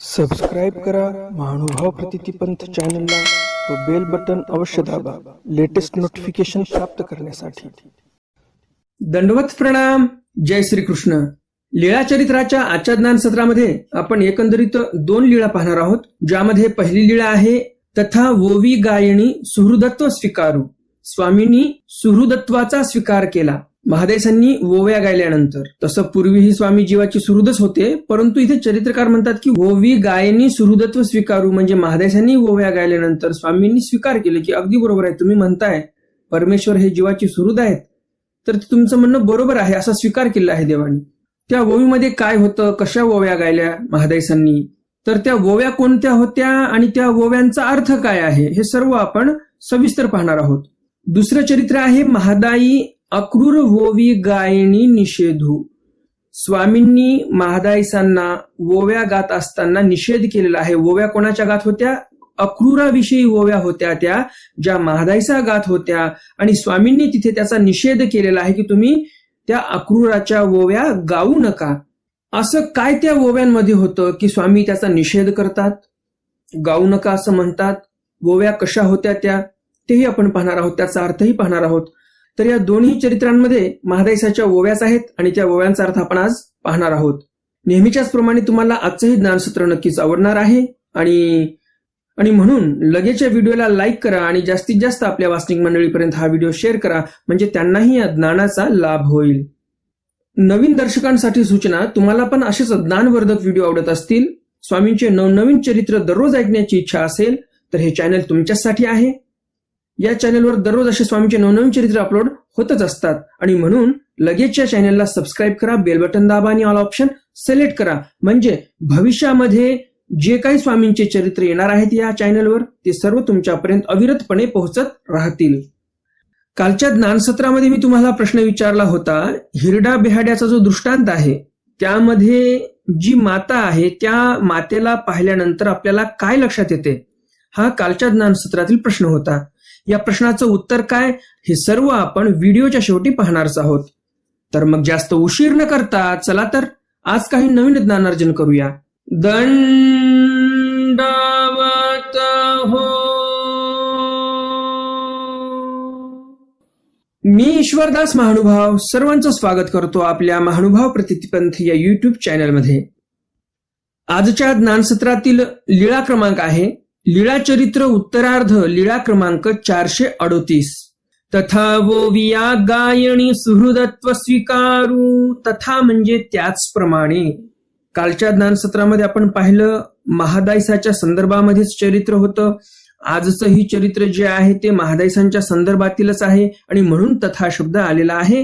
Subscribe करा महानुभाव प्रतितीपंथ चॅनलला व बेल बटन अवश्य दाबा लेटेस्ट नोटिफिकेशन प्राप्त करण्यासाठी। दंडवत प्रणाम। जय श्री कृष्ण। लीळा चरित्राच्या आजच्या ज्ञान सत्रामध्ये आपण एकंदरीत 2 लीळा पाहणार आहोत, ज्यामध्ये पहिली लीळा आहे तथा वोवी गायणी सुहृदत्व स्वीकारू। स्वामींनी सुहृदत्वाचा स्वीकार केला महादेसांनी ओव्या गायल्यानंतर। तसं पूर्वीही स्वामी जीवाची सुहृदच होते, परंतु इथे चरित्रकार म्हणतात की ओवी गायनी सुहृदत्व स्वीकारू, म्हणजे महादेसांनी ओव्या गायल्यानंतर स्वामींनी स्वीकार केले की अगदी बरोबर आहे, तुम्ही म्हणताय परमेश्वर हे जीवाची सुहृद आहेत, तर तुमचं म्हणणं बरोबर आहे असा स्वीकार केला आहे देवानी। त्या ओवीमध्ये काय होतं, कशा ओव्या गायल्या महादेसांनी, तर त्या ओव्या कोणत्या होत्या आणि त्या ओव्यांचा अर्थ काय आहे, हे सर्व आपण सविस्तर पाहणार आहोत। दुसरं चरित्र आहे महादाई अक्रूर ओवी गायणी निषेधू। स्वामींनी महादाईसांना ओव्या गात असताना निषेध केलेला आहे। ओव्या कोणाच्या गात होत्या? अक्रूराविषयी ओव्या होत्या, त्या ज्या महादाईसा गात होत्या, आणि स्वामींनी तिथे त्याचा निषेध केलेला आहे की तुम्ही त्या अक्रूराच्या ओव्या गाऊ नका। असं काय त्या ओव्यांमध्ये होतं की स्वामी त्याचा निषेध करतात, गाऊ नका असं म्हणतात? ओव्या कशा होत्या त्या तेही आपण पाहणार आहोत, त्याचा अर्थही पाहणार आहोत। तर या दोन्ही चरित्रांमध्ये महादाईसाच्या ओव्याच आहेत आणि त्या ओव्यांचा अर्थ आपण आज पाहणार आहोत। नेहमीच्याच प्रमाणे तुम्हाला आजचंही ज्ञानसत्र नक्कीच आवडणार आहे आणि म्हणून लगेचच्या व्हिडिओला लाईक करा आणि जास्तीत जास्त आपल्या वाचनिक मंडळीपर्यंत हा व्हिडिओ शेअर करा, म्हणजे त्यांनाही या ज्ञानाचा लाभ होईल। नवीन दर्शकांसाठी सूचना, तुम्हाला पण असेच ज्ञानवर्धक व्हिडिओ आवडत असतील, स्वामींचे नवनवीन चरित्र दररोज ऐकण्याची इच्छा असेल तर हे चॅनल तुमच्यासाठी आहे। या चॅनलवर दररोज असे स्वामींचे नवनवीन चरित्र अपलोड होतच असतात आणि म्हणून लगेचच्या चॅनलला सबस्क्राईब करा, बेल बटन दाबा आणि ऑल ऑप्शन सिलेक्ट करा, म्हणजे भविष्यामध्ये जे काही स्वामींचे चरित्र येणार आहेत या चॅनलवर ते सर्व तुमच्यापर्यंत अविरतपणे पोहोचत राहतील। कालच्या ज्ञानसत्रामध्ये मी तुम्हाला प्रश्न विचारला होता, हिरडा बेहाड्याचा जो दृष्टांत आहे त्यामध्ये जी माता आहे त्या मातेला पाहिल्यानंतर आपल्याला काय लक्षात येते, हा कालच्या ज्ञानसत्रातील प्रश्न होता। या प्रश्नाचं उत्तर काय हे सर्व आपण व्हिडिओच्या शेवटी पाहणारच आहोत। तर मग जास्त उशीर न करता चला तर आज काही नवीन ज्ञानार्जन करूया। दंडवत हो। मी ईश्वरदास महानुभाव सर्वांचं स्वागत करतो आपल्या महानुभाव प्रतितीपंथ या युट्यूब चॅनलमध्ये। आजच्या ज्ञानसत्रातील लीळा क्रमांक आहे लीळा चरित्र उत्तरार्ध, लीळा क्रमांक 438। तथा वोविया गायणी सुहृदत्व स्वीकारू। तथा म्हणजे त्याचप्रमाणे। कालच्या ज्ञानसत्रामध्ये आपण पाहिलं महादाईसाच्या संदर्भामध्येच चरित्र होतं। आजचं ही चरित्र जे आहे ते महादाईसांच्या संदर्भातीलच आहे आणि म्हणून तथा शब्द आलेला आहे,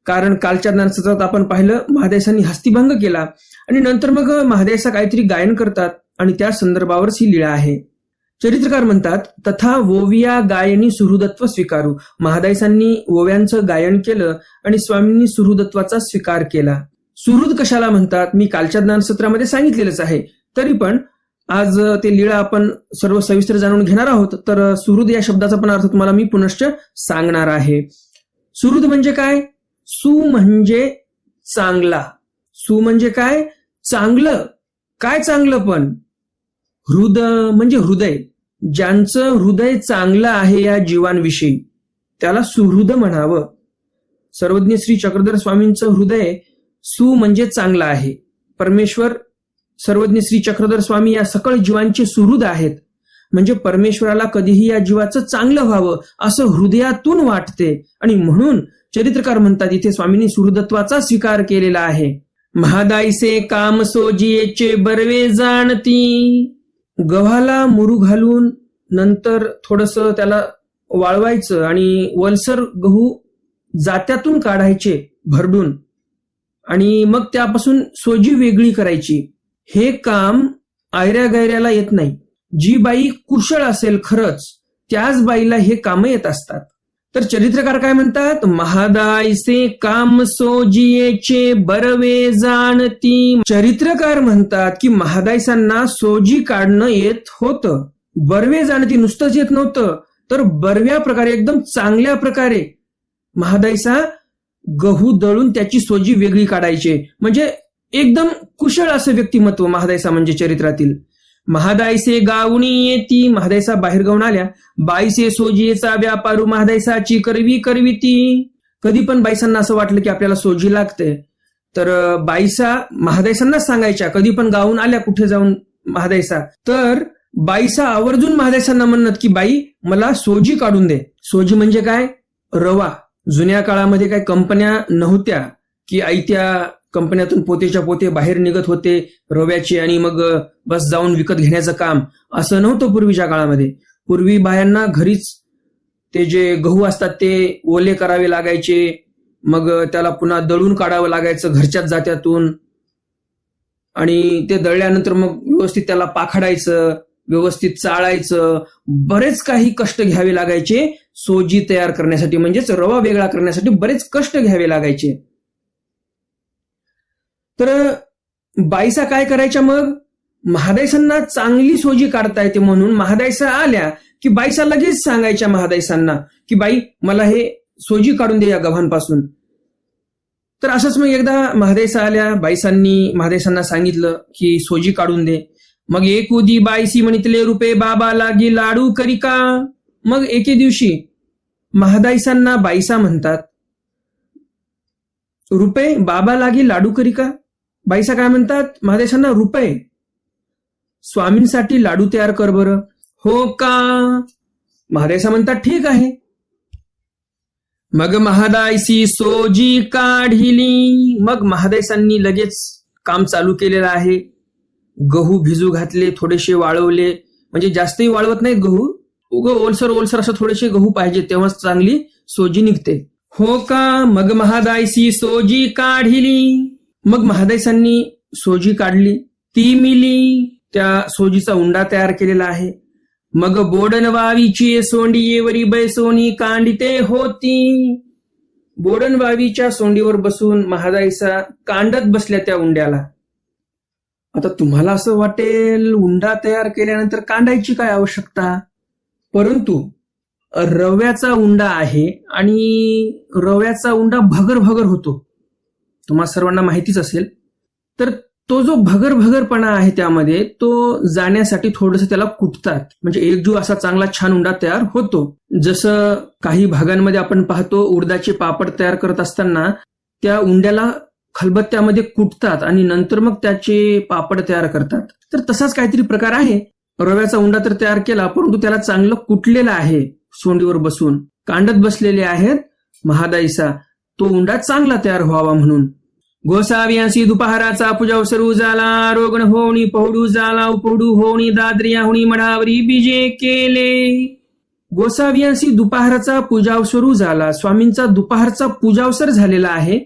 कारण कालच्या ज्ञानसत्रात आपण पाहिलं महादाईसांनी हस्तिभंग केला आणि नंतर मग महादाईसा काहीतरी गायन करतात आणि त्या संदर्भावरच ही लीळा आहे। चरित्रकार म्हणतात तथा ओविया गायनी सुहृदत्व स्वीकारू। महादाईसांनी ओव्यांचं गायन केलं आणि स्वामींनी सुहृदत्वाचा स्वीकार केला। सुहृद कशाला म्हणतात मी कालच्या ज्ञानसत्रामध्ये सांगितलेलंच आहे, तरी पण आज ते लीळा आपण सर्व सविस्तर जाणून घेणार आहोत। तर सुहृद या शब्दाचा पण अर्थ तुम्हाला मी पुनश्च सांगणार आहे। सुहृद म्हणजे काय? सु म्हणजे चांगला। सु म्हणजे काय? चांगलं। काय चांगलं पण? हृद म्हणजे हृदय। ज्यांचं हृदय चांगलं आहे या जीवांविषयी त्याला सुहृद म्हणावं। सर्वज्ञ श्री चक्रधर स्वामींचं हृदय सु म्हणजे चांगलं आहे। परमेश्वर सर्वज्ञ श्री चक्रधर स्वामी या सकळ जीवांचे सुहृद आहेत, म्हणजे परमेश्वराला कधीही या जीवाचं चांगलं व्हावं असं हृदयातून वाटते आणि म्हणून चरित्रकार म्हणतात इथे स्वामींनी सुहृदत्वाचा स्वीकार केलेला आहे। महादाईसे काम सोजियेचे बरवे जाणती। गव्हाला मुरू घालून नंतर थोडंसं त्याला वाळवायचं आणि वलसर गहू जात्यातून काढायचे भरडून आणि मग त्यापासून सोजी वेगळी करायची। हे काम आयऱ्या गैऱ्याला येत नाही। जी बाई कुशळ असेल खरंच त्याच बाईला हे काम येत असतात। तर चरित्रकार काय म्हणतात? महादाईसे काम सोजियेचे बरवे जाणती। चरित्रकार म्हणतात की महादाईसांना सोजी काढणं येत होतं, बरवे जाणती नुसतंच येत नव्हतं, तर बरव्या प्रकारे एकदम चांगल्या प्रकारे महादाईसा गहू दळून त्याची सोजी वेगळी काढायचे, म्हणजे एकदम कुशळ असं व्यक्तिमत्व महादायसा म्हणजे चरित्रातील. महादायसे गावणी येती, महादायसा बाहेर गाऊन आल्या. बाईसे सोजीचा व्यापारू, महादायसाची करविती. कधी पण बाईसांना असं वाटलं की आपल्याला सोजी लागते तर बाईसा महादायसांनाच सांगायच्या. कधी पण गाऊन आल्या कुठे जाऊन महादायसा तर बाईसा आवर्जून महादायसांना म्हणत की बाई मला सोजी काढून दे. सोजी म्हणजे काय? रवा. जुन्या काळामध्ये काय कंपन्या नव्हत्या की आयत्या कंपन्यातून पोतेच्या पोते बाहेर निघत होते रव्याचे आणि मग बस जाऊन विकत घेण्याचं काम, असं नव्हतं पूर्वीच्या काळामध्ये. पूर्वी बायांना घरीच ते जे गहू असतात ते ओले करावे लागायचे, मग त्याला पुन्हा दळून काढावं लागायचं घरच्याच जात्यातून, आणि ते दळल्यानंतर मग व्यवस्थित त्याला पाखडायचं, व्यवस्थित चाळायचं, बरेच काही कष्ट घ्यावे लागायचे. सोजी तयार करण्यासाठी म्हणजेच रवा वेगळा करण्यासाठी बरेच कष्ट घ्यावे लागायचे. तर बाईसा काय करायच्या? मग महादायसांना चांगली सोजी काढता येते म्हणून महादायसा आल्या की बाईसा लगेच सांगायच्या महादायसांना की बाई मला हे सोजी काढून दे या गव्हांपासून. तर असंच मग एकदा महादायसा आल्या, बाईसांनी महादायसांना सांगितलं की सोजी काढून दे. मग एक उदी बाईसी म्हणितले रुपये बाबा लागी लाडू करिका. मग एके दिवशी महादायसांना बाईसा म्हणतात रुपये बाबा लागी लाडू करिका. बाईसा काय म्हणतात महादायसांना? रुपये स्वामींसाठी लाडू तयार कर बरं. हो का? महादायसा म्हणतात ठीक आहे. मग महादायसी सोजी काढिली. मग महादायसांनी लगेच काम चालू केलेलं आहे. गहू भिजू घातले, थोडेसे वाळवले, म्हणजे जास्तही वाळवत नाहीत गहू, उगं ओलसर असं थोडेसे गहू पाहिजे तेव्हाच चांगली सोजी निघते. हो का? मग महादायसी सोजी काढिली. मग महादायसांनी सोजी काढली, ती मिली, त्या सोजीचा उंडा तयार केलेला आहे. मग बोडनवावीची सोंडीयेवरी बैसोनी कांडिते होती. बोडनवावीच्या सोंडीवर बसून महादायसा कांडत बसल्या त्या उंड्याला. आता तुम्हाला असं वाटेल उंडा तयार केल्यानंतर कांडायची काय आवश्यकता, परंतु रव्याचा उंडा आहे आणि रव्याचा उंडा भगर होतो, तुम्हाला सर्वांना माहितीच असेल. तर तो जो भगरपणा आहे त्यामध्ये तो जाण्यासाठी थोडंसं त्याला कुटतात, म्हणजे एकजूळ असा चांगला छान उंडा तयार होतो. जसं काही भागांमध्ये आपण पाहतो उडदाचे पापड तयार करत असताना त्या उंड्याला खलबत्त्यामध्ये कुटतात आणि नंतर मग त्याचे पापड तयार करतात. तर तसाच काहीतरी प्रकार आहे. रव्याचा उंडा तर तयार केला, परंतु त्याला चांगलं कुटलेलं आहे. सोंडीवर बसून कांडत बसलेले आहेत महादायसा, तो उंडा चांगला तयार व्हावा म्हणून. गोसाव्यासी दुपाराचा पूजा सरू झाला, रोगण होणी पहडू झाला, उपडू होणी दादरिया होणी मढावरी बीजे केले. गोसाव्यासी दुपाराचा पूजावसरू झाला, स्वामींचा दुपारचा पूजावसर झालेला आहे.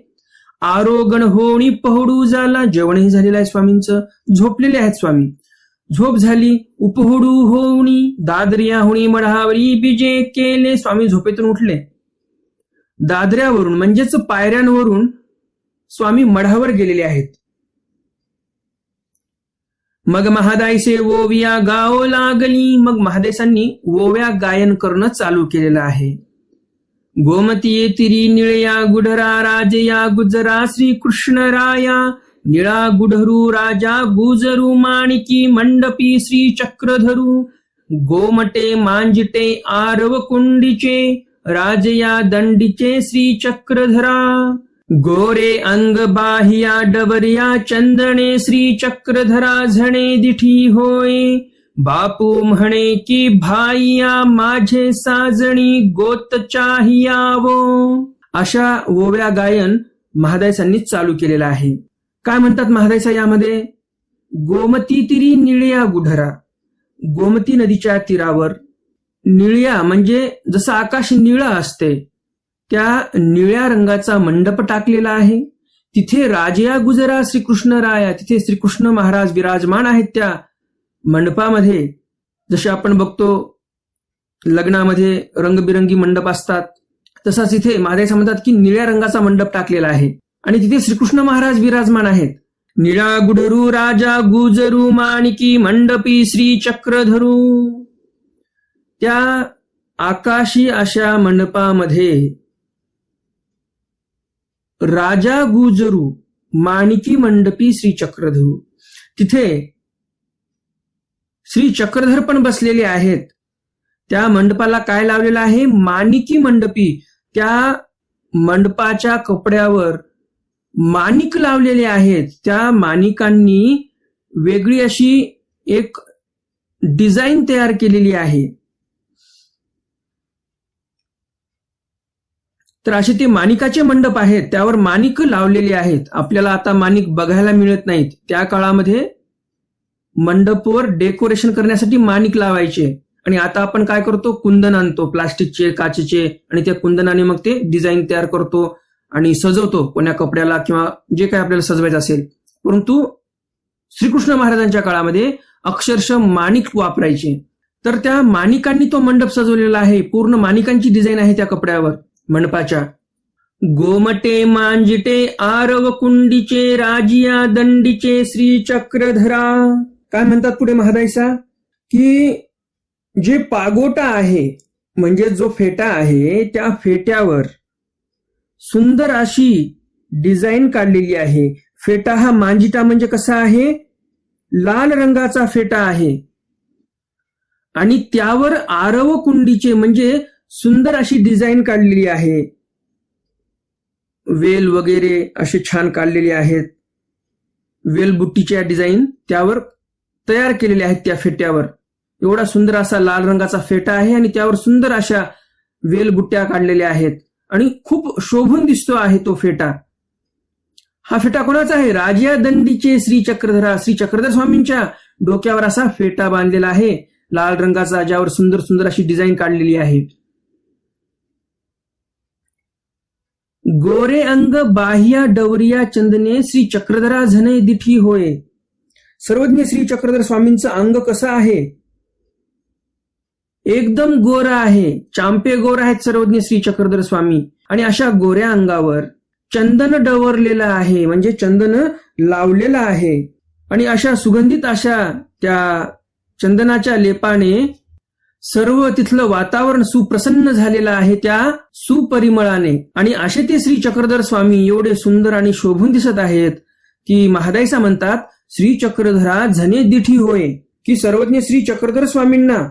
आरोगण होणी पहडू झाला, जेवणही झालेलं आहे स्वामींचं, झोपलेले आहेत स्वामी, झोप झाली. उपहुडू होणी दादरिया होणी मढावरी बीजे केले, स्वामी झोपेतून उठले. दादऱ्यावरून म्हणजेच पायऱ्यांवरून स्वामी मढावर गेलेले आहेत. मग महादायसे ओविया गाओ लागली. मग महादायसांनी ओव्या गायन करणं चालू केलेलं आहे. गोमतीये तिरी निळया गुढरा राजया गुजरा श्री कृष्ण राया, निळा गुढरू राजा गुजरू माणिकी मंडपी श्री चक्रधरू, गोमटे मांजिटे आरव कुंडीचे राजया दंडीचे श्री चक्रधरा, गोरे अंग बाह्या डवरिया चंदने श्री चक्रधरा झणे दिठी होय, बापू म्हणे की भाईया माझे साजणी गोत चाहियावो. अशा ओव्या गायन महादायसांनी चालू केलेलं आहे. काय म्हणतात महादायसा यामध्ये? गोमती तिरी निळ्या गुढरा, गोमती नदीच्या तीरावर निळ्या म्हणजे जसं आकाश निळं असते त्या निळ्या रंगाचा मंडप टाकलेला आहे. तिथे राजया गुजरा श्रीकृष्ण राया, तिथे श्रीकृष्ण महाराज विराजमान आहेत त्या मंडपामध्ये. जसे आपण बघतो लग्नामध्ये रंगबिरंगी मंडप असतात, तसाच इथे महादायसा म्हणतात की निळ्या रंगाचा मंडप टाकलेला आहे आणि तिथे श्रीकृष्ण महाराज विराजमान आहेत. निळा गुढरू राजा गुजरू माणिकी मंडपी श्री चक्रधरू. त्या आकाशी अशा मंडपामध्ये राजा गुजरू माणिकी मंडपी श्री चक्रधरू. तिथे श्री चक्रधर पण बसलेले आहेत. त्या मंडपाला काय लावलेलं आहे? माणिकी मंडपी. त्या मंडपाच्या कपड्यावर माणिक लावलेले आहेत. त्या माणिकांनी वेगळी अशी एक डिझाईन तयार केलेली आहे. तर असे ते माणिकाचे मंडप आहेत, त्यावर माणिक लावलेले आहेत. आपल्याला आता माणिक बघायला मिळत नाहीत. त्या काळामध्ये मंडपवर डेकोरेशन करण्यासाठी माणिक लावायचे. आणि आता आपण काय करतो? कुंदन आणतो, प्लास्टिकचे, काचेचे, आणि त्या कुंदनाने मग ते डिझाईन तयार करतो आणि सजवतो कोण्या कपड्याला किंवा जे काही आपल्याला सजवायचं असेल. परंतु श्रीकृष्ण महाराजांच्या काळामध्ये अक्षरशः माणिक वापरायचे. तर त्या माणिकांनी तो मंडप सजवलेला आहे. पूर्ण माणिकांची डिझाईन आहे त्या कपड्यावर मंडपाच्या. गोमटे मांजिटे आरव कुंडीचे राजिया दंडीचे श्री चक्रधरा. काय म्हणतात पुढे महादाईसा? की जे पागोटा आहे म्हणजे जो फेटा आहे, त्या फेट्यावर सुंदर अशी डिझाईन काढलेली आहे. फेटा हा मांजिटा म्हणजे कसा आहे? लाल रंगाचा फेटा आहे. आणि त्यावर आरव कुंडीचे म्हणजे सुंदर अशी डिझाईन काढलेली आहे. वेल वगैरे असे छान काढलेले आहेत. वेलबुट्टीच्या डिझाईन त्यावर तयार केलेल्या आहेत त्या फेट्यावर. एवढा सुंदर असा लाल रंगाचा फेटा आहे आणि त्यावर सुंदर अशा वेलबुट्ट्या काढलेल्या आहेत आणि खूप शोभून दिसतो आहे तो फेटा. हा फेटा कोणाचा आहे? राजिया दंडीचे श्री चक्रधरा. श्री चक्रधर स्वामींच्या डोक्यावर असा फेटा बांधलेला आहे लाल रंगाचा, ज्यावर सुंदर सुंदर अशी डिझाईन काढलेली आहे. गोरे अंग बाह्या डवरिया चंदने श्री चक्रधरा झने दिठी होय. सर्वज्ञ श्री चक्रधर स्वामींचं अंग कसं आहे? एकदम गोरा आहे. चांपे गोर आहेत सर्वज्ञ श्री चक्रधर स्वामी. आणि अशा गोऱ्या अंगावर चंदन डवरलेलं आहे म्हणजे चंदन लावलेलं आहे. आणि अशा सुगंधित अशा त्या चंदनाच्या लेपाने सर्व तिथलं वातावरण सुप्रसन्न झालेलं आहे त्या सुपरिमळाने. आणि असे ते श्री चक्रधर स्वामी एवढे सुंदर आणि शोभून दिसत आहेत की महादाईसा म्हणतात श्री चक्रधरा झने दिठी होय, की सर्वज्ञ श्री चक्रधर स्वामींना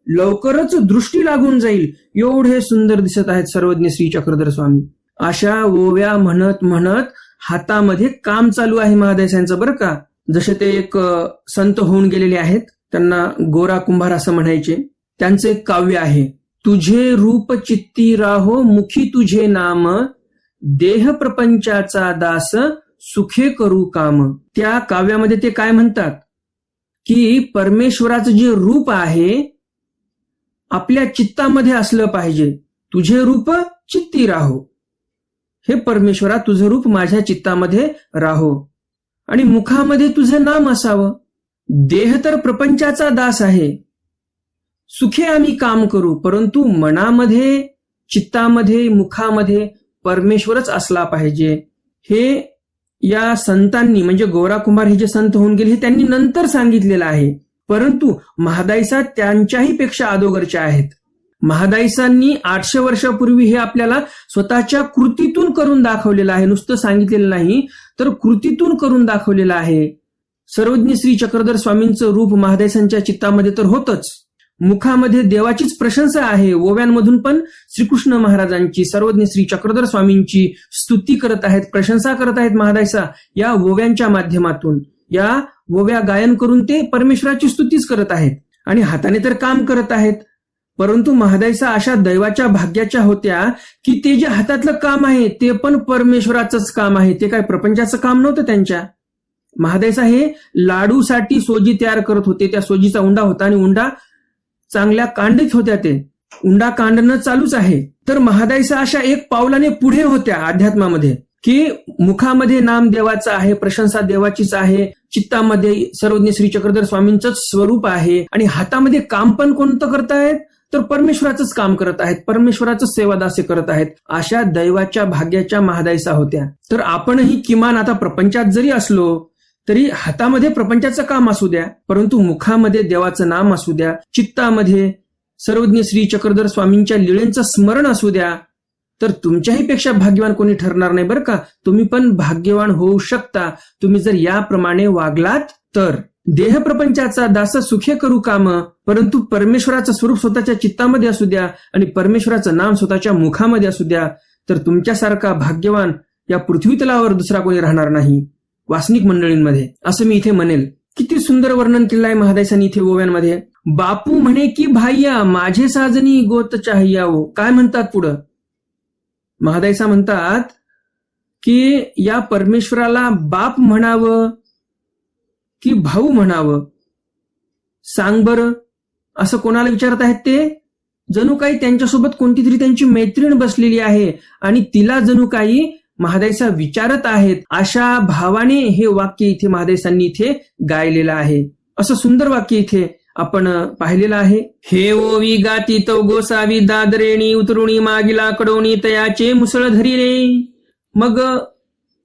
लवकरच दृष्टी लागून जाईल एवढे सुंदर दिसत आहेत सर्वज्ञ श्री चक्रधर स्वामी. अशा ओव्या म्हणत म्हणत हातामध्ये काम चालू आहे महादाईसांचं बरं का. जसे ते एक संत होऊन गेलेले आहेत, त्यांना गोरा कुंभार असं म्हणायचे. त्यांचं एक काव्य आहे, तुझे रूप चित्ती राहो मुखी तुझे नाम, देह प्रपंचाचा दास सुखे करू काम. त्या काव्यामध्ये ते काय म्हणतात की परमेश्वराचं जे रूप आहे आपल्या चित्तामध्ये असलं पाहिजे. तुझे रूप चित्ती राहो, हे परमेश्वरा तुझं रूप माझ्या चित्तामध्ये राहो आणि मुखामध्ये तुझं नाम असावं. देह तर प्रपंचाचा दास आहे, सुखे आम्ही काम करू, परंतु मनामध्ये, चित्तामध्ये, मुखामध्ये परमेश्वरच असला पाहिजे. हे या संतांनी म्हणजे गोरा कुंभार हे जे संत होऊन गेले हे त्यांनी नंतर सांगितलेलं आहे. परंतु महादाईसा त्यांच्याही पेक्षा अगोदरच्या आहेत. महादाईसांनी 800 वर्षापूर्वी हे आपल्याला स्वतःच्या कृतीतून करून दाखवलेलं आहे. नुसतं सांगितलेलं नाही तर कृतीतून करून दाखवलेलं आहे. सर्वज्ञ श्री चक्रधर स्वामींचं रूप महादाईसांच्या चित्तामध्ये तर होतच, मुखामध्ये देवाचीच प्रशंसा आहे. ओव्यांमधून पण श्रीकृष्ण महाराजांची, सर्वज्ञ श्री चक्रधर स्वामींची स्तुती करत आहेत, प्रशंसा करत आहेत महादाईसा या ओव्यांच्या माध्यमातून. या ओव्या गायन करून ते परमेश्वराची स्तुतीच करत आहेत आणि हाताने तर काम करत आहेत. परंतु महादाईसा अशा दैवाच्या भाग्याच्या होत्या की ते जे हातातलं काम आहे ते पण परमेश्वराचंच काम आहे, ते काय प्रपंचाचं काम नव्हतं त्यांच्या. महादाईसा हे लाडूसाठी सोजी तयार करत होते. त्या सोजीचा उंडा होता आणि उंडा चांगल्या कांडीत होत्या, ते उंडा कांडणं चालूच आहे. तर महादाईसा अशा एक पावलाने पुढे होत्या अध्यात्मामध्ये की मुखामध्ये नाम देवाचं आहे, प्रशंसा देवाचीच आहे, चित्तामध्ये सर्वज्ञ श्री चक्रधर स्वामींचंच स्वरूप आहे आणि हातामध्ये काम पण कोणतं करतायत तर परमेश्वराचंच काम करत आहेत, परमेश्वराचंच सेवादासे करत आहेत. अशा दैवाच्या भाग्याच्या महादाईसा होत्या. तर आपणही किमान आता प्रपंचात जरी असलो तरी हातामध्ये प्रपंचाचं काम असू द्या, परंतु मुखामध्ये देवाचं नाम असू द्या, चित्तामध्ये सर्वज्ञ श्री चक्रधर स्वामींच्या लीळेंचं स्मरण असू द्या तर तुमच्याही पेक्षा भाग्यवान कोणी ठरणार नाही बरं का. तुम्ही पण भाग्यवान होऊ शकता तुम्ही जर याप्रमाणे वागलात तर. देह प्रपंचाचा दास सुखे करू काम, परंतु परमेश्वराचं स्वरूप स्वतःच्या चित्तामध्ये असू द्या आणि परमेश्वराचं नाम स्वतःच्या मुखामध्ये असू द्या, तर तुमच्यासारखा भाग्यवान या पृथ्वी तलावर दुसरा कोणी राहणार नाही वासनिक मंडळींमध्ये, असं मी इथे म्हणेल. किती सुंदर वर्णन केलं आहे महादायसांनी इथे ओव्यांमध्ये. बापू म्हणे की भाय्या माझे साजनी गोत चाहियाओ. काय म्हणतात पुढं? महादायसा म्हणतात की या परमेश्वराला बाप म्हणावं की भाऊ म्हणावं, सांग बरं. असं कोणाला विचारत आहेत ते? जणू काही त्यांच्यासोबत कोणती तरी त्यांची मैत्रीण बसलेली आहे आणि तिला जणू काही महादायसा विचारत आहेत. अशा भावाने हे वाक्य इथे महादायसांनी इथे गायलेलं आहे. असं सुंदर वाक्य इथे आपण पाहिलेलं आहे. हे ओवी गाती तो गोसावी दादरेणी उतरुणी मागिला कडवणी तयाचे मुसळ धरिले. मग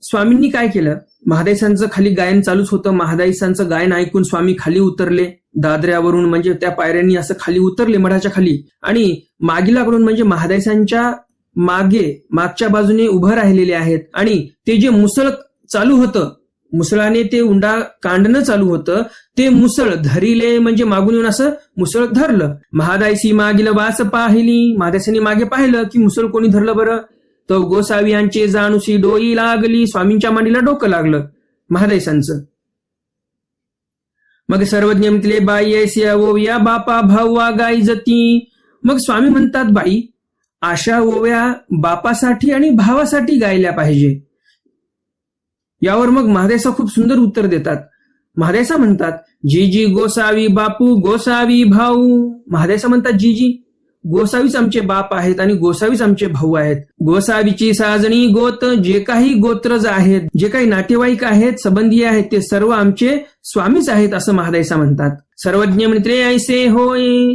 स्वामींनी काय केलं? महादायसांचं खाली गायन चालूच होतं. महादायसांचं गायन ऐकून स्वामी खाली उतरले दादऱ्यावरून, म्हणजे त्या पायऱ्यांनी असं खाली उतरले मठाच्या खाली, आणि मागिलाकडून म्हणजे महादायसांच्या मागच्या बाजूने उभं राहिलेले आहेत. आणि ते जे मुसळ चालू होतं, मुसळाने ते उंडा कांडणं चालू होतं, ते मुसळ धरिले म्हणजे मागून येऊन असं मुसळ धरलं. महादायसी मागील वास पाहिली. महादायसांनी मागे पाहिलं की मुसळ कोणी धरलं बरं? तो गोसावी यांचे जाणूसी डोई लागली. स्वामींच्या मांडीला डोकं लागलं महादायसांचं. मग सर्वज्ञ म्हटले बाई ऐसिया ओव्या बापा भाऊवा गाई जती. मग स्वामी म्हणतात बाई अशा ओव्या बापासाठी आणि भावासाठी गायल्या पाहिजे. यावर मग महादायसा खूप सुंदर उत्तर देतात. महादायसा म्हणतात जी गोसावी बापू गोसावी भाऊ. महादायसा म्हणतात जी गोसावीच आमचे बाप आहेत आणि गोसावीच आमचे भाऊ आहेत. गोसावीची साजणी गोत, जे काही गोत्रज आहेत, जे काही नातेवाईक आहेत, संबंधी आहेत, ते सर्व आमचे स्वामीच आहेत असं महादायसा म्हणतात. सर्वज्ञ म्हणते ऐसे होय.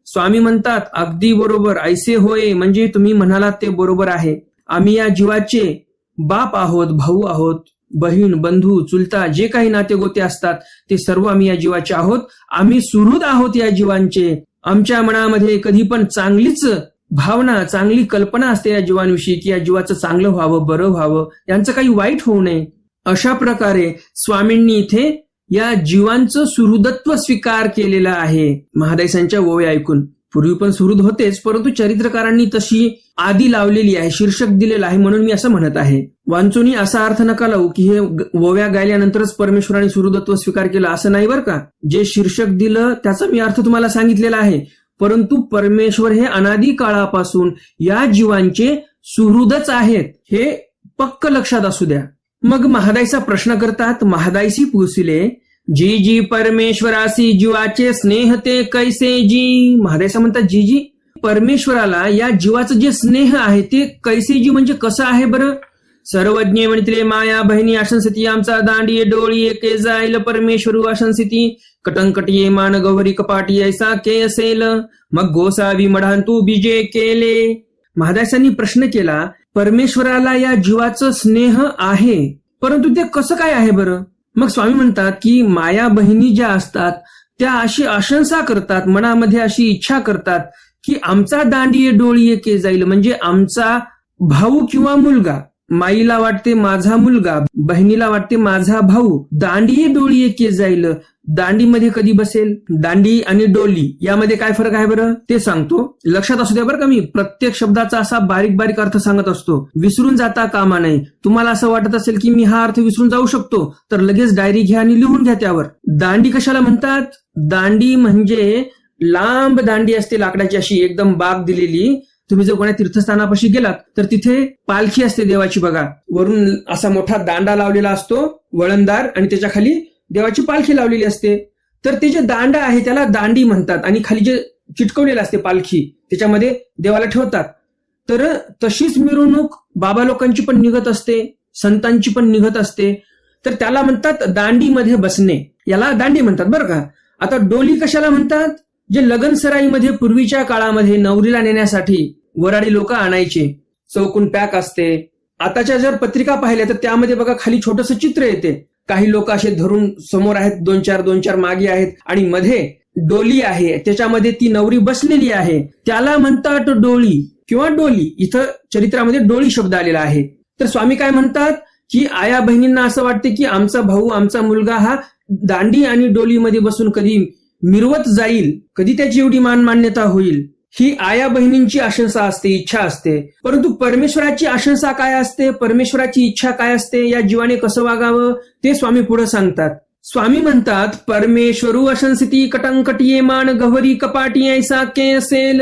स्वामी म्हणतात अगदी बरोबर. ऐसे होय म्हणजे तुम्ही म्हणालात ते बरोबर आहे. आम्ही या जीवाचे बाप आहोत, भाऊ आहोत, बहीण बंधू चुलता जे काही नातेगोते असतात ते सर्व आम्ही या जीवाचे आहोत. आम्ही सुहृद आहोत या जीवांचे. आमच्या मनामध्ये कधी पण चांगलीच भावना, चांगली कल्पना असते या जीवांविषयी की या जीवाचं चांगलं व्हावं, बरं व्हावं, यांचं काही वाईट होऊ नये. अशा प्रकारे स्वामींनी इथे या जीवांचं सुहृदत्व स्वीकार केलेलं आहे महादायसांच्या ओव्या ऐकून. पूर्वी पण सुहृद होतेच, परंतु चरित्रकारांनी तशी आदी लावलेली आहे, शीर्षक दिलेलं आहे, म्हणून मी असं म्हणत आहे. वांचुनी असा अर्थ नका लावू की हे ओव्या गायल्यानंतरच परमेश्वराने सुहृदत्व स्वीकार केलं, असं नाही बरं का. जे शीर्षक दिलं त्याचा मी अर्थ तुम्हाला सांगितलेला आहे, परंतु परमेश्वर हे अनादी काळापासून या जीवांचे सुहृदच आहेत हे पक्क लक्षात असू द्या. मग महादायसा प्रश्न करतात. महादायसी पुसिले जी परमेश्वरासी जीवाचे स्नेह ते कैसे जी. महादायसा म्हणतात जी परमेश्वराला या जीवाचं जे स्नेह आहे ते कैसे जी म्हणजे कसं आहे बरं? सर्वज्ञ म्हणते माया बहिणी आशंसिती आमचा दांडी डोळी एके जाईल परमेश्वरू आशंसिती कटंकटिये मान गौरी कपाटी ऐसा के असेल. मग गोसावी मढांतू बीजे केले. महादायसांनी प्रश्न केला परमेश्वराला या जीवाचं स्नेह आहे, परंतु ते कसं काय आहे बरं? मग स्वामी म्हणतात की माया बहिणी ज्या असतात त्या अशी आशंसा करतात, मनामध्ये अशी इच्छा करतात की आमचा दांडी डोळी एके जाईल, म्हणजे आमचा भाऊ किंवा मुलगा, माईला वाटते माझा मुलगा, बहिणीला वाटते माझा भाऊ, दांडी डोळी एके जाईल. दांडीमध्ये कधी बसेल? दांडी आणि डोली यामध्ये काय फरक आहे बरं ते सांगतो. लक्षात असू द्या बरं का, मी प्रत्येक शब्दाचा असा बारीक बारीक अर्थ सांगत असतो, विसरून जाता कामा नये. तुम्हाला असं वाटत असेल की मी हा अर्थ विसरून जाऊ शकतो तर लगेच डायरी घ्या आणि लिहून घ्या त्यावर. दांडी कशाला म्हणतात? दांडी म्हणजे लांब दांडी असते लाकडाची, अशी एकदम बाग दिलेली. तुम्ही जर कोणा तीर्थस्थानापाशी गेलात तर तिथे पालखी असते देवाची बघा, वरून असा मोठा दांडा लावलेला असतो वळणदार आणि त्याच्या खाली देवाची पालखी लावलेली असते. तर ते जे दांडा आहे त्याला दांडी म्हणतात आणि खाली जे चिटकवलेलं असते पालखी त्याच्यामध्ये देवाला ठेवतात. तर तशीच मिरवणूक बाबा लोकांची पण निघत असते, संतांची पण निघत असते, तर त्याला म्हणतात दांडीमध्ये बसणे, याला दांडी म्हणतात बरं का. आता डोली कशाला म्हणतात? जे लगनसराईमध्ये पूर्वीच्या काळामध्ये नवरीला नेण्यासाठी वराडी लोक आणायचे, चौकून पॅक असते. आताच्या जर पत्रिका पाहिल्या तर त्यामध्ये बघा खाली छोटंसं चित्र येते, काही लोक असे धरून समोर आहेत, दोन चार मागे आहेत आणि मध्ये डोली आहे, त्याच्यामध्ये ती नवरी बसलेली आहे, त्याला म्हणतात डोळी. किंवा डोली, इथं चरित्रामध्ये डोळी शब्द आलेला आहे. तर स्वामी काय म्हणतात की आया बहिणींना असं वाटते की आमचा भाऊ, आमचा मुलगा हा दांडी आणि डोलीमध्ये बसून कधी मिरवत जाईल, कधी त्याची एवढी मान्यता होईल, ही आया बहिणींची आशंसा असते, इच्छा असते. परंतु परमेश्वराची आशंसा काय असते, परमेश्वराची इच्छा काय असते, या जीवाने कसं वागावं ते स्वामी पुढे सांगतात. स्वामी म्हणतात, परमेश्वरू अशंसिती कटंकटी मान गहरी कपाटी ऐसा के असेल.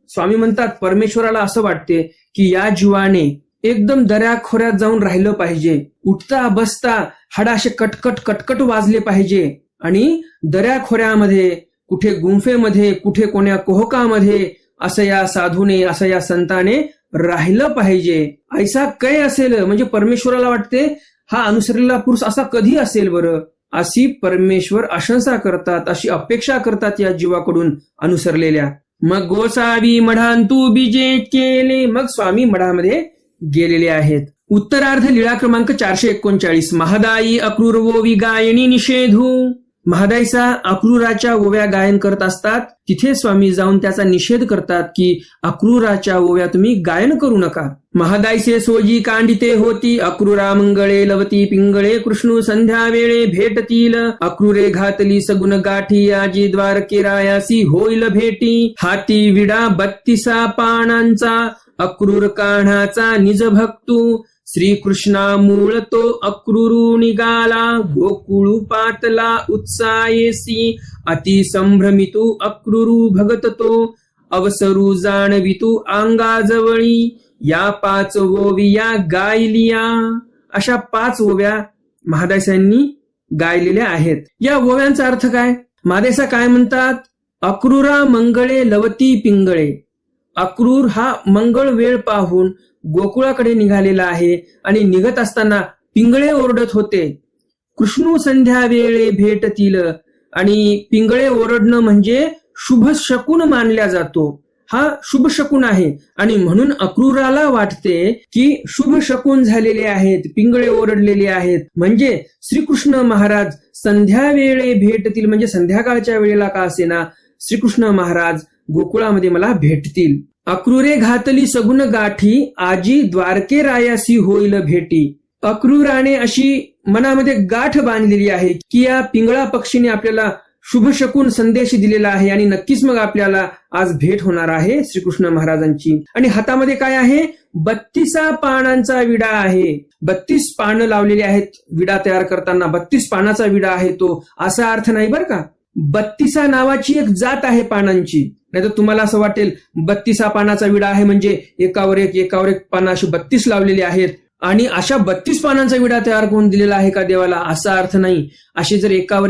स्वामी म्हणतात परमेश्वराला असं वाटते की या जीवाने एकदम दऱ्याखोऱ्यात जाऊन राहिलं पाहिजे, उठता बसता हाडाशे कटकट कटकट वाजले पाहिजे आणि दऱ्याखोऱ्यामध्ये, कुठे गुंफेमध्ये, कुठे कोण्या कोहकामध्ये असं या साधूने, असं या संताने राहिलं पाहिजे. ऐसा काय असेल म्हणजे परमेश्वराला वाटते हा अनुसरलेला पुरुष असा कधी असेल बरं, अशी परमेश्वर आशंसा करतात, अशी अपेक्षा करतात या जीवाकडून अनुसरलेल्या. मग गोसावी मढांतू बीजे केले, मग स्वामी मढामध्ये गेलेले आहेत. उत्तरार्ध लीळा क्रमांक 439. महादाई अक्रूर ओवी गायनी निषेधू. महादाईचा अक्रूराच्या ओव्या गायन करत असतात, तिथे स्वामी जाऊन त्याचा निषेध करतात की अक्रूराच्या ओव्या तुम्ही गायन करू नका. महादाईसे सोजी कांडिते होती, अक्रूरा मंगळे लवती पिंगळे, कृष्णू संध्या वेळे भेटतील, अक्रूरे घातली सगुण गाठी, आजी द्वारके रायासी होईल भेटी, हाती विडा 32 पानांचा, अक्रूर कान्हाचा निज भक्तू, श्रीकृष्णा मूळ तो अक्रूरू निघाला, गोकुळू पातला उत्सायेसी, अति संभ्रमितू अक्रूरू भगत तो, अवसरू जाणवितू अंगाजवळी, या 5 ओविया गायलिया. अशा 5 ओव्या महादासांनी गायलेल्या आहेत. या ओव्यांचा अर्थ काय? महादासा काय म्हणतात? अक्रूरा मंगळे लवती पिंगळे. अक्रूर हा मंगळ वेळ पाहून गोकुळाकडे निघालेला आहे आणि निघत असताना पिंगळे ओरडत होते. कृष्णू संध्या वेळे भेटतील, आणि पिंगळे ओरडणं म्हणजे शुभ शकून मानला जातो. हा शुभ शकून आहे आणि म्हणून अक्रूराला वाटते की शुभ शकून झालेले आहेत, पिंगळे ओरडलेले आहेत, म्हणजे श्रीकृष्ण महाराज संध्या वेळे भेटतील, म्हणजे संध्याकाळच्या वेळेला का असेना श्रीकृष्ण महाराज गोकुळामध्ये मला भेटतील. अक्रूरे घातली सगुण गाठी, आजी द्वारके रायासी होईल भेटी. अक्रूराने अशी मनामध्ये गाठ बांधलेली आहे की या पिंगळा पक्षीने आपल्याला शुभ शकून संदेश दिलेला आहे आणि नक्कीच मग आपल्याला आज भेट होणार आहे श्रीकृष्ण महाराजांची. आणि हातामध्ये काय आहे? 32 पानांचा विडा आहे. 32 पानं लावलेली आहेत विडा तयार करताना. 32 पानाचा विडा आहे तो, असा अर्थ नाही बरं का. 32 नावाची एक जात आहे पानांची. नाहीतर तुम्हाला असं वाटेल 32 पानाचा विडा आहे म्हणजे एकावर एक पानं अशी 32 लावलेली आहेत आणि अशा 32 पानांचा विडा तयार करून दिलेला आहे का देवाला, असा अर्थ नाही. असे जर एकावर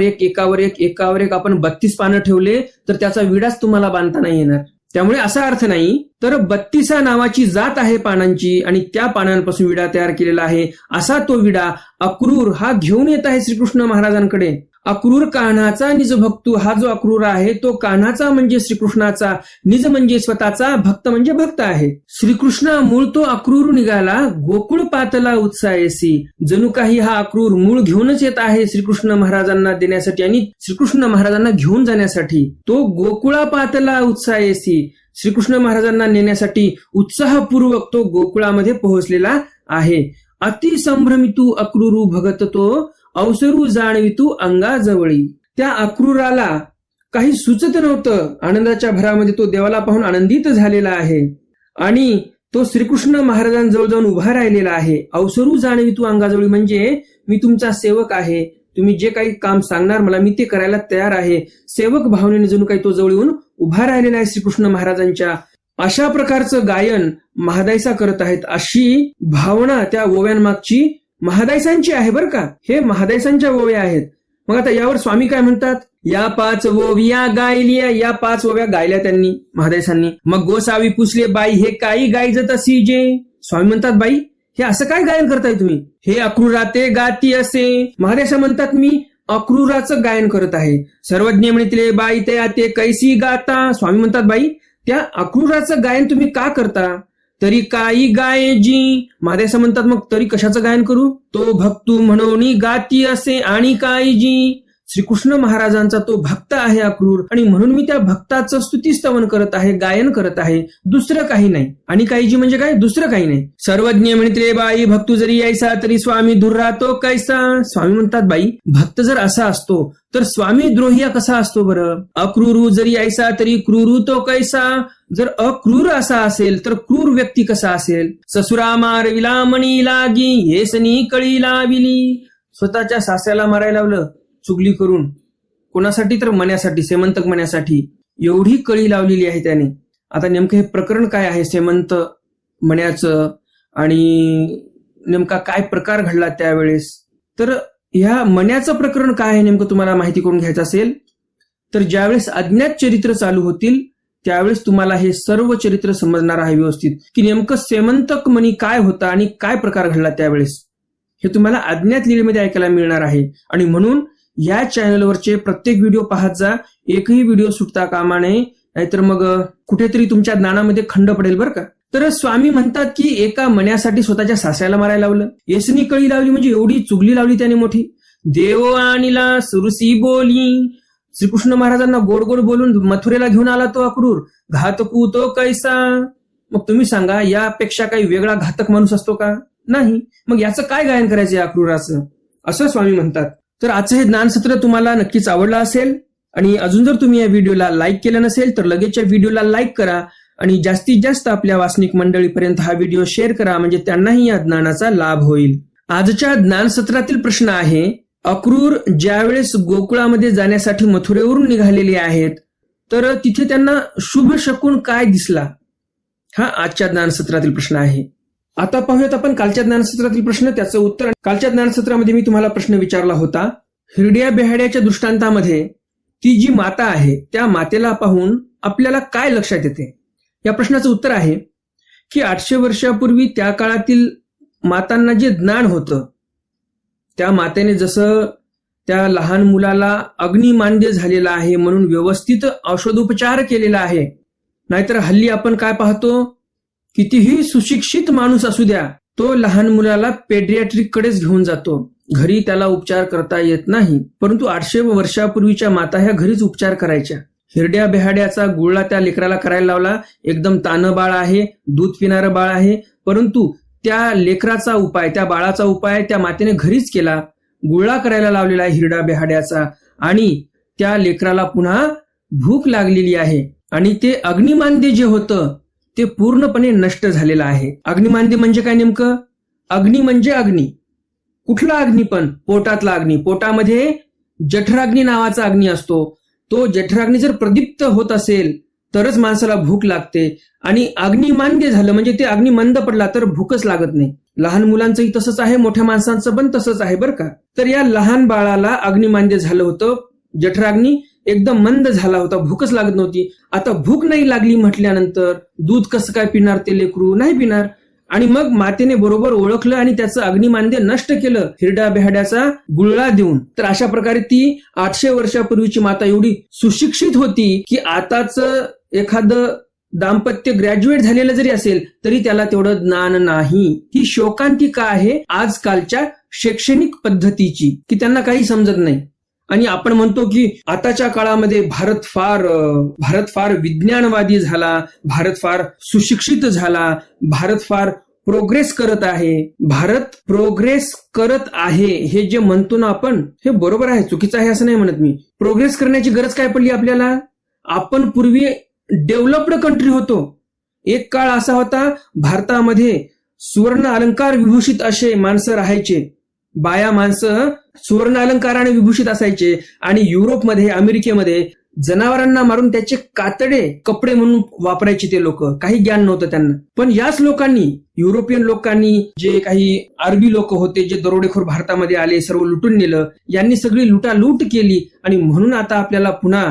एक आपण 32 पानं ठेवले तर त्याचा विडाच तुम्हाला बांधता नाही येणार. त्यामुळे असा अर्थ नाही. तर 32 नावाची जात आहे पानांची आणि त्या पानांपासून विडा तयार केलेला आहे. असा तो विडा अक्रूर हा घेऊन येत आहे श्रीकृष्ण महाराजांकडे. अक्रूर कान्हाचा निज भक्तू. हा जो अक्रूर आहे तो कान्हाचा म्हणजे श्रीकृष्णाचा, निज म्हणजे स्वतःचा, भक्त म्हणजे भक्त आहे. श्रीकृष्ण मूळ तो अक्रूर निघाला, गोकुळ पातला उत्साहेसी. जणू काही हा अक्रूर मूळ घेऊनच येत आहे श्रीकृष्ण महाराजांना देण्यासाठी आणि श्रीकृष्ण महाराजांना घेऊन जाण्यासाठी. तो गोकुळा पातला उत्साहेसी, श्रीकृष्ण महाराजांना नेण्यासाठी उत्साहपूर्वक तो गोकुळामध्ये पोहोचलेला आहे. अतिसंभ्रमितू अक्रूरू भगत तो, अवसरू जाणवितू अंगाजवळी. त्या अक्रूराला काही सुचत नव्हतं. आनंदाच्या भरामध्ये तो देवाला पाहून आनंदित झालेला आहे आणि तो श्रीकृष्ण महाराजांजवळ जाऊन उभा राहिलेला आहे. अवसरू जाणवितू अंगाजवळी म्हणजे मी तुमचा सेवक आहे, तुम्ही जे काही काम सांगणार मला मी ते करायला तयार आहे. सेवक भावनेने जणू काही तो जवळ येऊन उभा राहिलेला आहे श्रीकृष्ण महाराजांच्या. अशा प्रकारचं गायन महादायसा करत आहेत. अशी भावना त्या ओव्यांमागची महादायसांची आहे बरं का. हे महादायसांच्या ओव्या आहेत. मग आता यावर स्वामी काय म्हणतात? या 5 ओविया गायलिया. या 5 ओव्या गायल्या त्यांनी महादायसांनी. मग गोसावी पुसले बाई हे काही गायजत असी जे. स्वामी म्हणतात बाई हे असं काय गायन करताय तुम्ही? हे अक्रूराते गाती असे. महादायसा म्हणतात मी अक्रूराचं गायन करत आहे. सर्वज्ञ म्हणितले बाई ते कैसी गाता. स्वामी म्हणतात बाई त्या अक्रूराचं गायन तुम्ही का करता? तरी काही गायजी. महादेसा म्हणतात मग तरी कशाचं गायन करू? तो भक्तू म्हणून गाती असे आणि काहीजी. श्रीकृष्ण महाराजांचा तो भक्त आहे अक्रूर, आणि म्हणून मी त्या भक्ताचं स्तुतीस्तवन करत आहे, गायन करत आहे, दुसरं काही नाही. आणि काहीजी म्हणजे काय, दुसरं काही नाही. सर्वज्ञ म्हणते बाई भक्तू जरी यायचा तरी स्वामी दूर राहतो कैसा. स्वामी म्हणतात बाई भक्त जर असा असतो तर स्वामी द्रोही कसा असतो बरं. अक्रूरू जरी यायचा तरी क्रूरू तो कैसा. जर अक्रूर असा असेल तर क्रूर व्यक्ती कसा असेल. ससुरा मारविला मणी लागी येसनी कळी लाविली. स्वतःच्या सासऱ्याला मारायला लावलं चुगली करून. कोणासाठी तर मण्यासाठी, सेमंतक मण्यासाठी एवढी कळी लावलेली आहे त्याने. आता नेमकं हे प्रकरण काय आहे सेमंत मण्याचं, आणि नेमका काय प्रकार घडला त्यावेळेस. तर ह्या मण्याचं प्रकरण काय आहे नेमकं तुम्हाला माहिती करून घ्यायचं असेल तर ज्यावेळेस अज्ञात चरित्र चालू होतील त्यावेळेस तुम्हाला हे सर्व चरित्र समजणार आहे व्यवस्थित, की नेमकं सेमंतक मणी काय होता आणि काय प्रकार घडला त्यावेळेस. हे तुम्हाला अज्ञात लीलेमध्ये ऐकायला मिळणार आहे. आणि म्हणून या चॅनलवरचे प्रत्येक व्हिडिओ पाहत जा, एकही व्हिडिओ सुटता कामा नये, नाहीतर मग कुठेतरी तुमच्या ज्ञानामध्ये खंड पडेल बरं का. तर स्वामी म्हणतात की एका मण्यासाठी स्वतःच्या सासऱ्याला मारायला लावलं. येसनी कळी लावली म्हणजे एवढी चुगली लावली त्याने मोठी. देव आणिला सुरसी बोली. श्रीकृष्ण महाराजांना गोड गोड बोलून मथुरेला घेऊन आला तो अक्रूर. घातकू तो कैसा. मग तुम्ही सांगा यापेक्षा काही वेगळा घातक माणूस असतो का. नाही. मग याचं काय गायन करायचं या अक्रूराचं, असं स्वामी म्हणतात. तर आजचं हे ज्ञानसत्र तुम्हाला नक्कीच आवडलं असेल, आणि अजून जर तुम्ही या व्हिडिओला लाईक केलं नसेल तर लगेच या व्हिडिओला लाईक करा, आणि जास्तीत जास्त आपल्या वासनिक मंडळीपर्यंत हा व्हिडिओ शेअर करा, म्हणजे त्यांनाही या ज्ञानाचा लाभ होईल. आजच्या ज्ञानसत्रातील प्रश्न आहे, अक्रूर ज्यावेळेस गोकुळामध्ये जाण्यासाठी मथुरेवरून निघालेले आहेत तर तिथे त्यांना शुभ शकून काय दिसला, हा आजच्या ज्ञानसत्रातील प्रश्न आहे. आता पाहूयात आपण कालच्या ज्ञानसत्रातील प्रश्न, त्याचं उत्तर. कालच्या ज्ञानसत्रामध्ये मी तुम्हाला प्रश्न विचारला होता, हिरड्या बेहाड्याच्या दृष्टांतामध्ये ती जी माता आहे त्या मातेला पाहून आपल्याला काय लक्षात येते. या प्रश्नाचं उत्तर आहे की 800 वर्षापूर्वी त्या काळातील मातांना जे ज्ञान होतं, त्या मातेने जसं त्या लहान मुलाला अग्निमांद्य झालेला आहे म्हणून व्यवस्थित औषधोपचार केलेला आहे. नाहीतर हल्ली आपण काय पाहतो, कितीही सुशिक्षित माणूस असू द्या तो लहान मुलाला पेडियाट्रिक कडेच घेऊन जातो, घरी त्याला उपचार करता येत नाही. परंतु 800 वर्षापूर्वीच्या माता ह्या घरीच उपचार करायच्या. हिरड्या बेहाड्याचा गुळला त्या लेकराला करायला लावला. एकदम तानं बाळ आहे, दूध पिणारं बाळ आहे, परंतु त्या लेकराचा उपाय, त्या बाळाचा उपाय त्या मातेने घरीच केला. गुळला करायला लावलेला आहे हिरड्या बेहाड्याचा, आणि त्या लेकराला पुन्हा भूक लागलेली आहे, आणि ते अग्निमांद्य जे होतं ते पूर्णपणे नष्ट झालेलं आहे. अग्निमांद्य म्हणजे काय नेमकं. अग्नी म्हणजे अग्नी. कुठला अग्नी पण, पोटातला अग्नी. पोटामध्ये जठराग्नी नावाचा अग्नी असतो. तो जठराग्नी जर प्रदीप्त होत असेल तरच माणसाला भूक लागते, आणि अग्निमांद्य झालं म्हणजे ते अग्नी मंद पडला तर भूकच लागत नाही. लहान मुलांचंही तसंच आहे, मोठ्या माणसांचं पण तसंच आहे बरं का. तर या लहान बाळाला अग्निमांद्य झालं होतं, जठराग्नी एकदम मंद झाला होता, भूकच लागत नव्हती. आता भूक नाही लागली म्हटल्यानंतर दूध कसं काय पिणार ते लेकरू, नाही पिणार. आणि मग मातेने बरोबर ओळखलं आणि त्याचं अग्निमांद्य नष्ट केलं हिरड्या बेहाड्याचा गुळला देऊन. तर अशा प्रकारे ती 800 वर्षापूर्वीची माता एवढी सुशिक्षित होती की आताच एखादं दाम्पत्य ग्रॅज्युएट झालेलं जरी असेल तरी त्याला तेवढं ज्ञान नाही. ही शोकांतिका आहे आजकालच्या शैक्षणिक पद्धतीची, की त्यांना काही समजत नाही. आणि आपण म्हणतो की आताच्या काळामध्ये भारत फार विज्ञानवादी झाला, भारत फार सुशिक्षित झाला, भारत फार प्रोग्रेस करत आहे. भारत प्रोग्रेस करत आहे हे जे म्हणतो ना आपण, हे बरोबर आहे, चुकीचं आहे असं नाही म्हणत मी. प्रोग्रेस करण्याची गरज काय पडली आपल्याला. आपण पूर्वी डेव्हलप्ड कंट्री होतो. एक काळ असा होता भारतामध्ये सुवर्ण अलंकार विभूषित असे माणसं राहायचे, बाया माणसं सुवर्ण अलंकाराने विभूषित असायचे. आणि युरोपमध्ये, अमेरिकेमध्ये जनावरांना मारून त्याचे कातडे कपडे म्हणून वापरायचे ते लोक. काही ज्ञान नव्हतं त्यांना. पण याच लोकांनी, युरोपियन लोकांनी, जे काही अरबी लोक होते जे दरोडेखोर भारतामध्ये आले, सर्व लुटून नेलं, यांनी सगळी लुटालूट केली. आणि म्हणून आता आपल्याला पुन्हा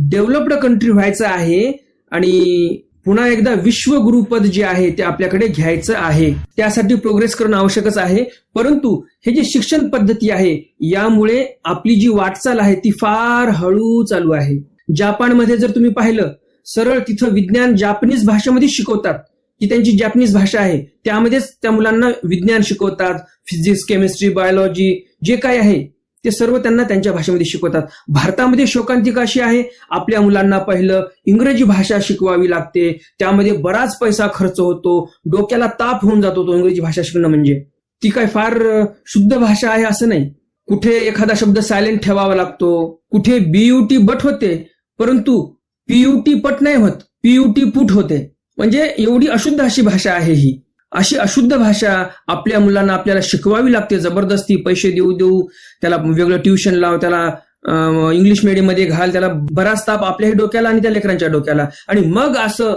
डेव्हलप्ड कंट्री व्हायचं आहे आणि पुन्हा एकदा विश्वगुरुपद जे आहे ते आपल्याकडे घ्यायचं आहे. त्यासाठी प्रोग्रेस करणं आवश्यकच आहे. परंतु हे जे शिक्षण पद्धती आहे यामुळे आपली जी वाटचाल आहे ती फार हळू चालू आहे. जपानमध्ये जर तुम्ही पाहिलं, सरळ तिथं विज्ञान जापनीज भाषेमध्ये शिकवतात, की त्यांची जॅपनीज भाषा आहे त्यामध्येच त्या मुलांना विज्ञान शिकवतात. फिजिक्स, केमिस्ट्री, बायोलॉजी जे काय आहे ते सर्व त्यांना त्यांच्या भाषेमध्ये शिकवतात. भारतामध्ये शोकांतिका अशी आहे, आपल्या मुलांना पहिलं इंग्रजी भाषा शिकवावी लागते, त्यामध्ये बराच पैसा खर्च होतो, डोक्याला ताप होऊन जातो तो इंग्रजी भाषा शिकणं. म्हणजे ती काय फार शुद्ध भाषा आहे असं नाही. कुठे एखादा शब्द सायलेंट ठेवावा लागतो, कुठे बीयूटी बट होते, परंतु पीयूटी पट नाही होत, पीयूटी पुट होते. म्हणजे एवढी अशुद्ध अशी भाषा आहे ही. अशी अशुद्ध भाषा आपल्या मुलांना आपल्याला शिकवावी लागते जबरदस्ती. पैसे देऊ त्याला वेगळं ट्युशन लाव, त्याला इंग्लिश मीडियम मध्ये घाल, त्याला बराच ताप आपल्याही डोक्याला आणि त्या लेकरांच्या डोक्याला. आणि मग असं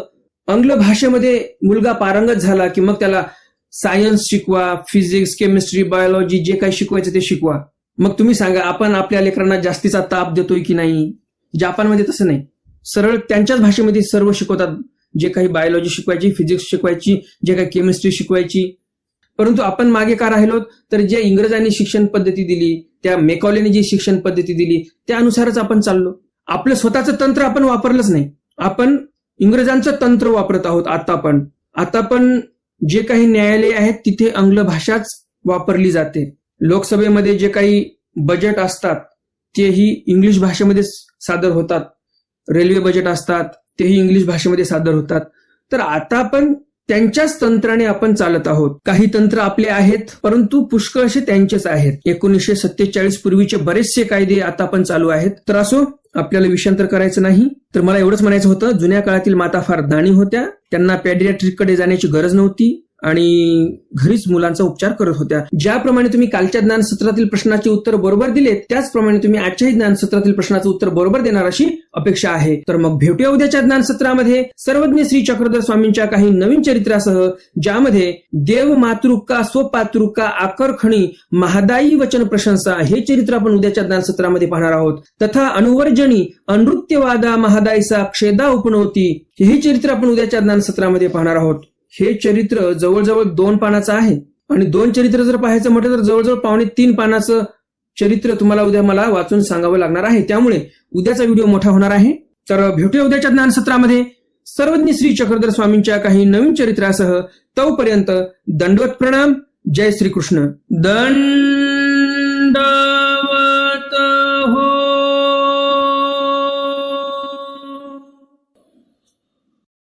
आंग्ल भाषेमध्ये मुलगा पारंगत झाला की मग त्याला सायन्स शिकवा, फिजिक्स, केमिस्ट्री, बायोलॉजी जे काही शिकवायचं ते शिकवा. मग तुम्ही सांगा, आपण आपल्या लेकरांना जास्तीचा ताप देतोय की नाही? जपानमध्ये तसं नाही, सरळ त्यांच्याच भाषेमध्ये सर्व शिकवतात, जे काही बायोलॉजी शिकवायची, फिजिक्स शिकवायची, जे काही केमिस्ट्री शिकवायची. परंतु आपण मागे का राहिलो? तर जे इंग्रजांनी शिक्षण पद्धती दिली, त्या मेकॉलेने जी शिक्षण पद्धती दिली त्यानुसारच आपण चाललो. आपलं स्वतःचं तंत्र आपण वापरलंच नाही, आपण इंग्रजांचं तंत्र वापरत आहोत. आता पण जे काही न्यायालय आहेत तिथे आंग्ल भाषाच वापरली जाते. लोकसभेमध्ये जे काही बजेट असतात तेही इंग्लिश भाषेमध्ये सादर होतात, रेल्वे बजेट असतात तेही इंग्लिश भाषेमध्ये सादर होतात. तर आता आपण त्यांच्याच तंत्राने आपण चालत आहोत. काही तंत्र आपले आहेत परंतु पुष्कळ असे त्यांचेच आहेत. 1947 पूर्वीचे बरेचसे कायदे आता पण चालू आहेत. तर असो, आपल्याला विषयांतर करायचं नाही. तर मला एवढंच म्हणायचं होतं, जुन्या काळातील माता फार दाणी होत्या, त्यांना पॅडियाट्रिककडे जाण्याची गरज नव्हती आणि घरीच मुलांचा उपचार करत होत्या. ज्याप्रमाणे तुम्ही कालच्या ज्ञानसत्रातील प्रश्नाचे उत्तर बरोबर दिले, त्याचप्रमाणे तुम्ही आजच्याही ज्ञानसत्रातील प्रश्नाचं उत्तर बरोबर देणार अशी अपेक्षा आहे. तर मग भेटूया उद्याच्या ज्ञानसत्रामध्ये सर्वज्ञ श्री चक्रधर स्वामींच्या काही नवीन चरित्रासह, ज्यामध्ये देव मातृका स्वपातृका आकर्षणी महादायी वचन प्रशंसा हे चरित्र आपण उद्याच्या ज्ञानसत्रामध्ये पाहणार आहोत. तथा अनुवर्जनी अनृत्यवादा महादायीसा क्षेदा उपनवती हे चरित्र आपण उद्याच्या ज्ञानसत्रामध्ये पाहणार आहोत. हे चरित्र जवळजवळ 2 पानाचं आहे आणि 2 चरित्र जर पाहायचं म्हटलं तर जवळजवळ 2.5 पानाचं चरित्र तुम्हाला उद्या मला वाचून सांगावं लागणार आहे. त्यामुळे उद्याचा व्हिडिओ मोठा होणार आहे. तर भेटूया उद्याच्या ज्ञानसत्रामध्ये सर्वज्ञ श्री चक्रधर स्वामींच्या काही नवीन चरित्रासह. तोपर्यंत दंडवत प्रणाम. जय श्रीकृष्ण. दंड